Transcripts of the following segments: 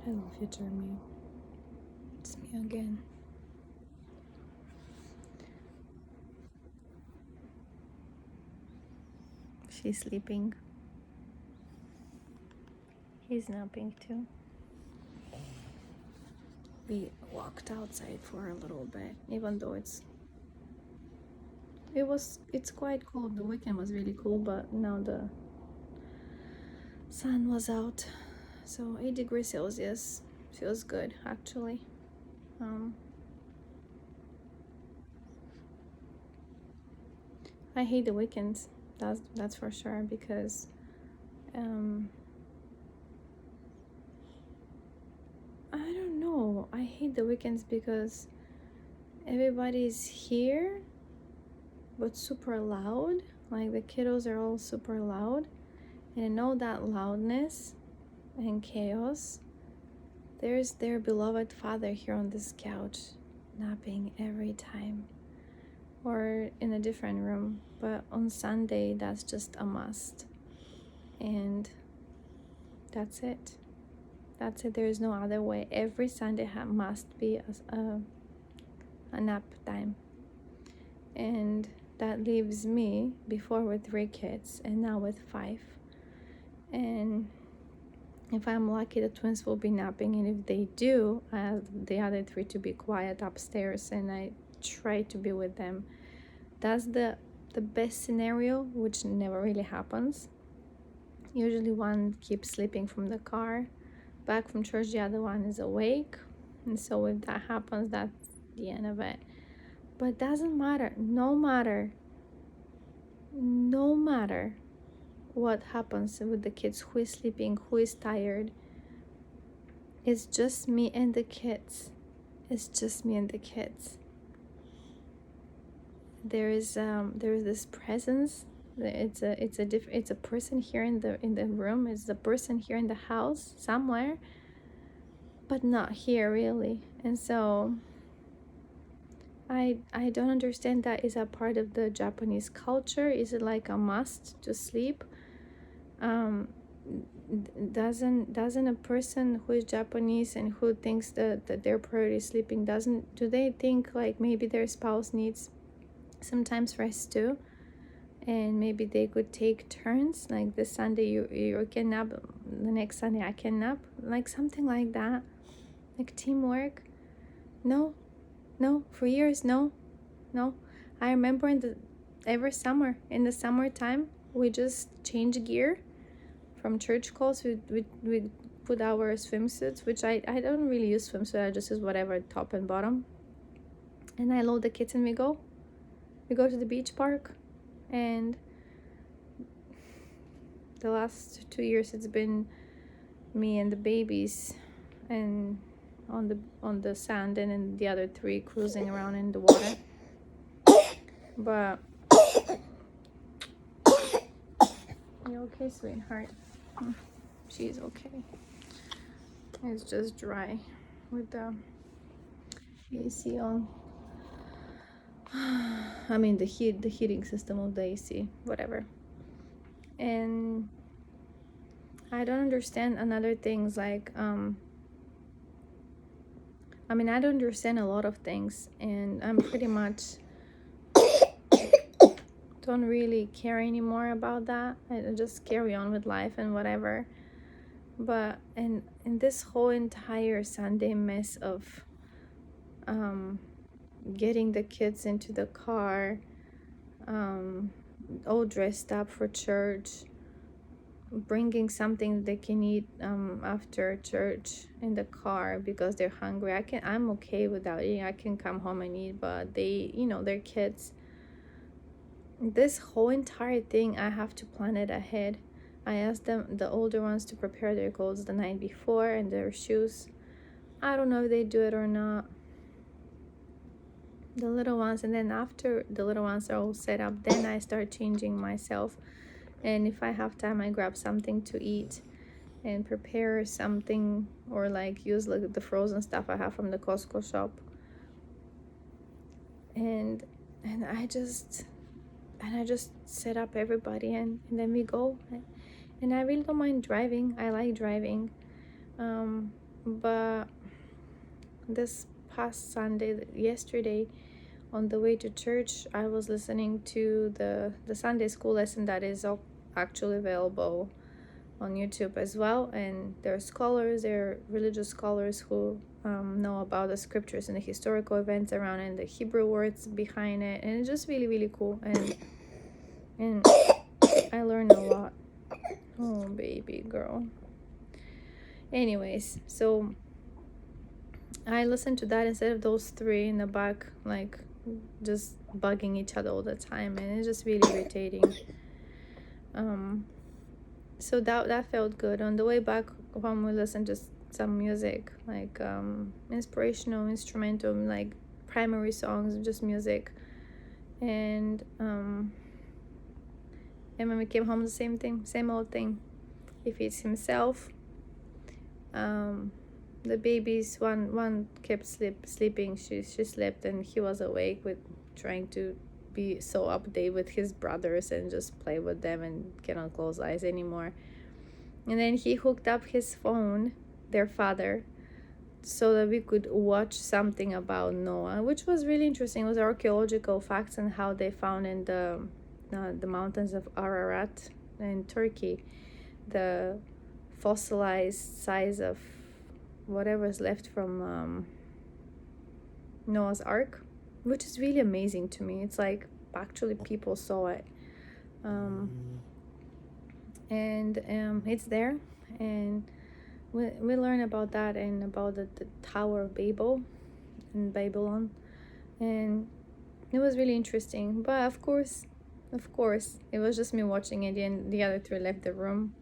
I love you, Jeremy. It's me again. She's sleeping. He's napping too. We walked outside for a little bit, even though it's quite cold. The weekend was really cool, but now the sun was out, so 8 degrees Celsius feels good actually. Um, I hate the weekends. That's for sure because I don't know. I hate the weekends because everybody's here but super loud. Like the kiddos are all super loud, and all that loudness and chaos. There's their beloved father here on this couch, napping every time, or in a different room. But on Sunday, that's just a must, and that's it. That's it. There is no other way. Every Sunday must be a nap time, and that leaves me before with 3 kids and now with 5. And if I'm lucky, the twins will be napping, and if they do, I ask the other 3 to be quiet upstairs, and I try to be with them. That's the best scenario, which never really happens. Usually one keeps sleeping from the car back from church, the other one is awake, and so if that happens, that's the end of it. But it doesn't matter. No matter what happens with the kids, who is sleeping, who is tired, it's just me and the kids. It's just me and the kids. There is this presence. It's a person here in the room. It's a person here in the house somewhere, but not here really. And so I don't understand that. Is a part of the Japanese culture? Is it like a must to sleep? Doesn't a person who is Japanese and who thinks that their priority is sleeping, do they think like maybe their spouse needs sometimes rest too, and maybe they could take turns, like this Sunday you can nap, the next Sunday I can nap, like something like that, like teamwork? No, for years, no. I remember every summer, in the summertime, we just change gear from church calls. We put our swimsuits, which I don't really use swimsuit, I just use whatever, top and bottom, and I load the kids and we go to the beach park. And the last 2 years it's been me and the babies and on the sand, and then the other 3 cruising around in the water. But you okay, sweetheart? She's okay. It's just dry with the AC on. I mean the heating system of the AC, whatever. And I don't understand another things like I mean, I don't understand a lot of things, and I'm pretty much don't really care anymore about that. I just carry on with life and whatever. But in this whole entire Sunday mess of getting the kids into the car, all dressed up for church, bringing something they can eat after church in the car because they're hungry. I'm okay without eating. I can come home and eat, but they're kids. This whole entire thing, I have to plan it ahead. I asked them, the older ones, to prepare their clothes the night before and their shoes. I don't know if they do it or not. The little ones, and then after the little ones are all set up, then I start changing myself. And if I have time, I grab something to eat and prepare something, or like use like the frozen stuff I have from the Costco shop. And I just set up everybody, and then we go. And I really don't mind driving. I like driving. But this past Sunday, yesterday, on the way to church, I was listening to the Sunday school lesson that is actually available on YouTube as well. And there are scholars, there are religious scholars who know about the scriptures and the historical events around it and the Hebrew words behind it. And it's just really, really cool. And I learned a lot. Oh, baby girl. Anyways, so I listened to that instead of those three in the back, like just bugging each other all the time, and it's just really irritating. So that felt good. On the way back home, we listened to some music, like inspirational, instrumental, like primary songs, just music. And when we came home, the same thing, same old thing. He feeds himself. The babies, one kept sleeping. She slept, and he was awake with trying to be so update with his brothers and just play with them and cannot close eyes anymore. And then he hooked up his phone, their father, so that we could watch something about Noah, which was really interesting. It was archaeological facts and how they found in the mountains of Ararat in Turkey the fossilized size of whatever's left from Noah's Ark, which is really amazing to me. It's like actually people saw it. And it's there, and we learn about that and about the Tower of Babel in Babylon, and it was really interesting. But of course, it was just me watching it, and the other three left the room.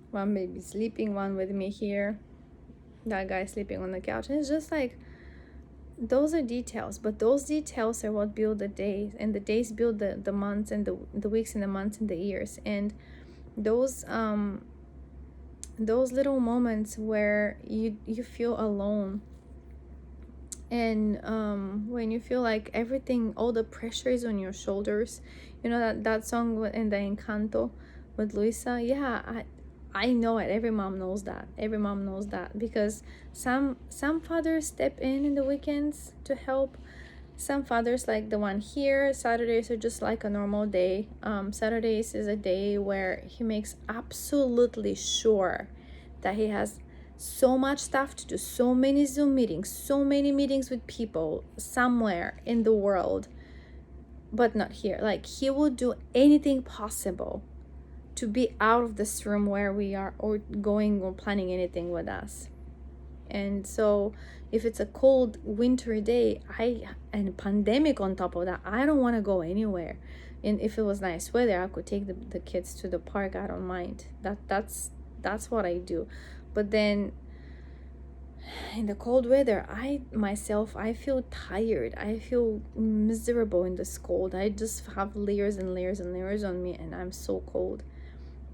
One baby sleeping, one with me here, that guy sleeping on the couch. And it's just like, those are details, but those details are what build the days, and the days build the months, and the weeks and the months and the years. And those little moments where you feel alone, and when you feel like everything, all the pressure is on your shoulders. You know that song in the Encanto with Luisa. Yeah, I know it. Every mom knows that because some fathers step in the weekends to help. Some fathers, like the one here, Saturdays are just like a normal day. Saturdays is a day where he makes absolutely sure that he has so much stuff to do, so many Zoom meetings, so many meetings with people somewhere in the world, but not here. Like, he will do anything possible to be out of this room where we are, or going or planning anything with us. And so if it's a cold winter day, and pandemic on top of that, I don't want to go anywhere. And if it was nice weather, I could take the kids to the park. I don't mind. That's what I do. But then in the cold weather, I feel tired. I feel miserable in this cold. I just have layers and layers and layers on me, and I'm so cold.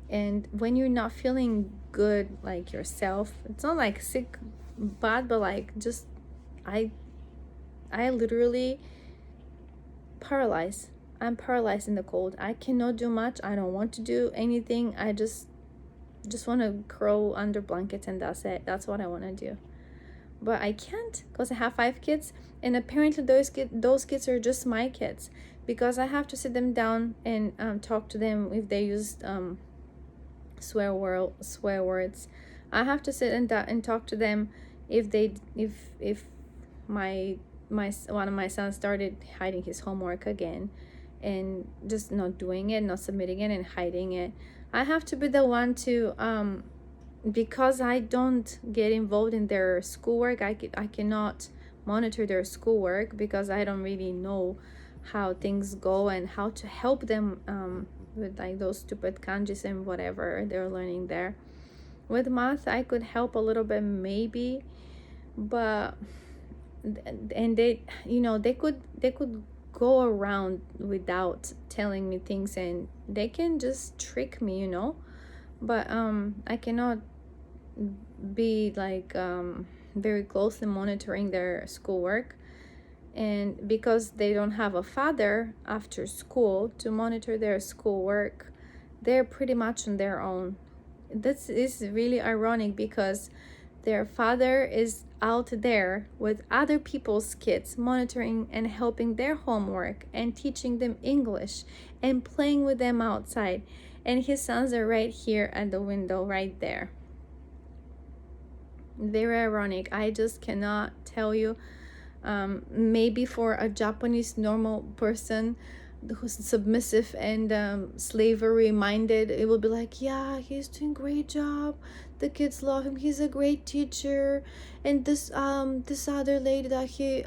And when you're not feeling good, like yourself, it's not like sick bad, but like just I literally paralyzed. I'm paralyzed in the cold. I cannot do much. I don't want to do anything. I just want to curl under blankets, and that's it. That's what I want to do. But I can't, because I have 5 kids, and apparently those kids are just my kids, because I have to sit them down and talk to them if they use swear words. I have to sit and talk to them if my one of my sons started hiding his homework again and just not doing it, not submitting it, and hiding it. I have to be the one to because I don't get involved in their schoolwork. I cannot monitor their schoolwork because I don't really know how things go and how to help them with like those stupid kanjis and whatever they're learning there. With math, I could help a little bit maybe, but and they could go around without telling me things, and they can just trick me, but I cannot be like very closely monitoring their schoolwork. And because they don't have a father after school to monitor their schoolwork, they're pretty much on their own. This is really ironic because Their father is out there with other people's kids, monitoring and helping their homework and teaching them English and playing with them outside. And his sons are right here at the window, right there. Very ironic. I just cannot tell you. Maybe for a Japanese normal person who's submissive and slavery minded, it will be like, yeah, he's doing great job, the kids love him, he's a great teacher. And this other lady that he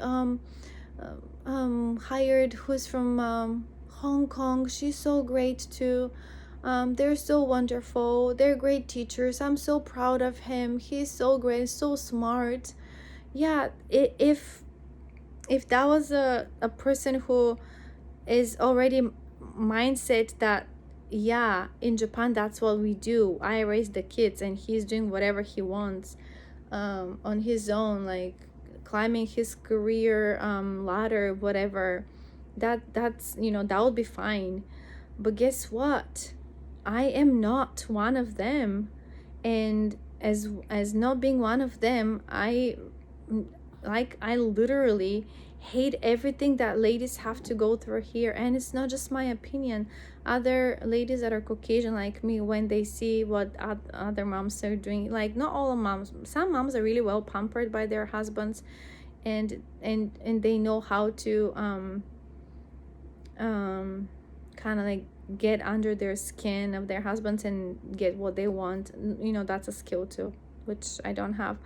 hired, who's from Hong Kong, she's so great too. They're so wonderful, they're great teachers, I'm so proud of him, he's so great, so smart. Yeah, if that was a person who is already mindset that, yeah, in Japan that's what we do, I raise the kids and he's doing whatever he wants on his own, like climbing his career ladder, whatever, that's that would be fine. But guess what, I am not one of them. And as not being one of them, I literally hate everything that ladies have to go through here. And it's not just my opinion. Other ladies that are Caucasian like me, when they see what other moms are doing, like not all moms, some moms are really well pampered by their husbands, and they know how to kind of like get under their skin of their husbands and get what they want. That's a skill too, which I don't have,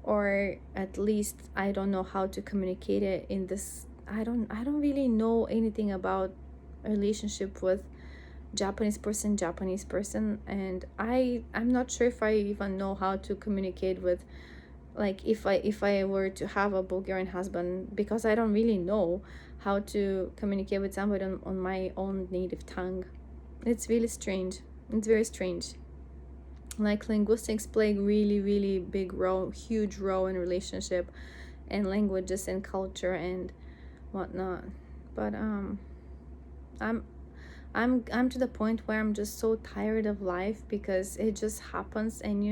or at least I don't know how to communicate it in this. I don't really know anything about a relationship with Japanese person, and I'm not sure if I even know how to communicate with, like, if I were to have a Bulgarian husband, because I don't really know how to communicate with somebody on my own native tongue. It's really strange. It's very strange. Like, linguistics play a really, really big role, huge role in relationship and languages and culture and whatnot. But I'm I'm to the point where I'm just so tired of life, because it just happens and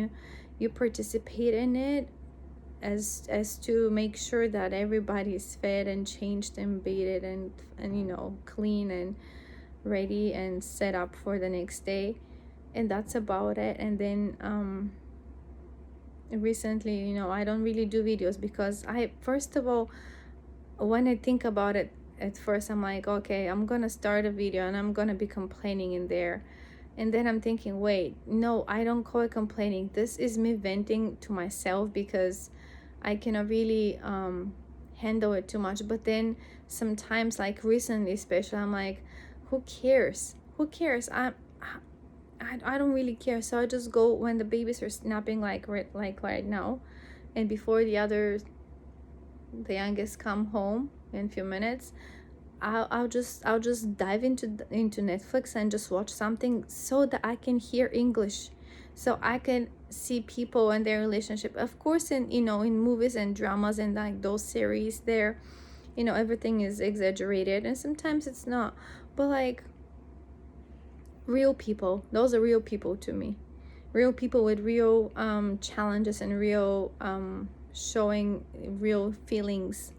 you participate in it as to make sure that everybody's fed and changed and baited and clean and ready and set up for the next day, and that's about it. And then recently, I don't really do videos, because I, first of all, when I think about it, at first I'm like, okay, I'm gonna start a video and I'm gonna be complaining in there. And then I'm thinking, wait, no, I don't call it complaining, this is me venting to myself, because I cannot really handle it too much. But then sometimes, like recently especially, I'm like, who cares, I don't really care. So I just go when the babies are snapping, like right now, and before the youngest come home in a few minutes, I'll just dive into Netflix and just watch something, so that I can hear English, so I can see people and their relationship. Of course, in movies and dramas and like those series, there, everything is exaggerated and sometimes it's not. But like, real people, those are real people to me. Real people with real challenges and real showing real feelings,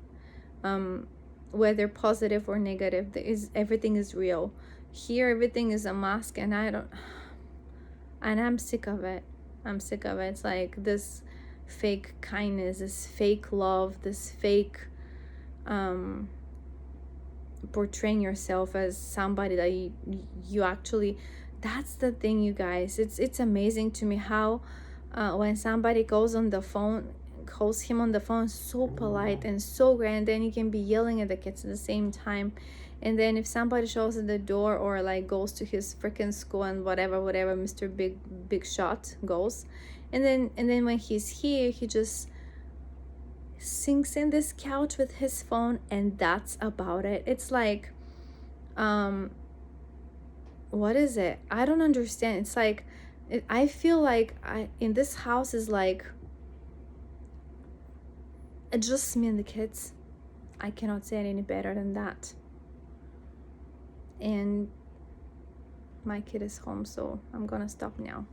whether positive or negative. Everything is real. Here everything is a mask, and I'm sick of it. It's like this fake kindness, this fake love, this fake portraying yourself as somebody that you actually. That's the thing, you guys. It's amazing to me how when somebody calls him on the phone, so polite and so grand, then you can be yelling at the kids at the same time. And then if somebody shows at the door, or like goes to his freaking school and whatever Mr. Big Shot goes, and then when he's here, he just sinks in this couch with his phone, and that's about it. It's like, what is it? I don't understand. It's like, I feel like in this house is like, it's just me and the kids. I cannot say it any better than that. And my kid is home, so I'm gonna stop now.